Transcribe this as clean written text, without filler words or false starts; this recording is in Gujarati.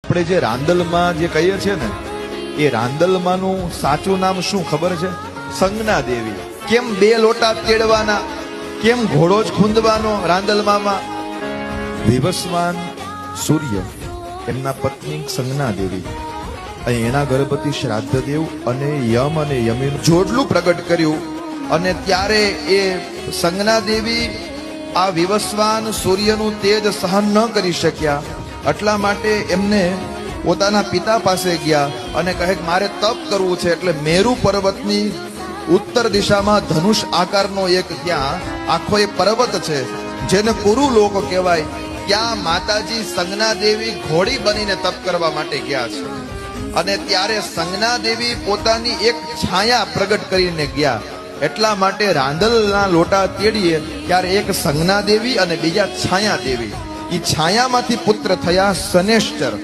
આપણે જે રાંદલમાં જે કહીએ છીએ ને, એ રાંદલમાંનું સાચું નામ શું ખબર છે? સંજ્ઞા દેવી. કેમ બે લોટા તેડવાના, કેમ ઘોડો જ ખૂંદવાનો રાંદલમાં? વિવસ્વાન સૂર્ય એમના પત્ની સંજ્ઞા દેવી અને એના ગર્ભવતી શ્રાદ્ધદેવ અને યમ અને યમીનું જોડલું પ્રગટ કર્યું. અને ત્યારે એ સંજ્ઞા દેવી આ વિવસ્વાન સૂર્યનું તેજ સહન ન કરી શક્યા. એટલા માટે એમને પોતાના પિતા પાસે ગયા અને કહે કે મારે તપ કરવું છે. એટલે મેરુ પર્વતની ઉત્તર દિશામાં ધનુષ આકારનો એક ત્યાં આખો એ પર્વત છે, જેને કુરુ લોક કહેવાય. ત્યાં માતાજી સંજ્ઞા દેવી ઘોડી બનીને તપ કરવા માટે ગયા છે. અને ત્યારે સંજ્ઞા દેવી પોતાની એક છાયા પ્રગટ કરીને ગયા. એટલા માટે રાંદલના લોટા તેડીએ ત્યારે એક સંજ્ઞા દેવી અને બીજા છાયા દેવી, એ છાયામાંથી પુત્ર થયા શનેશ્ચર.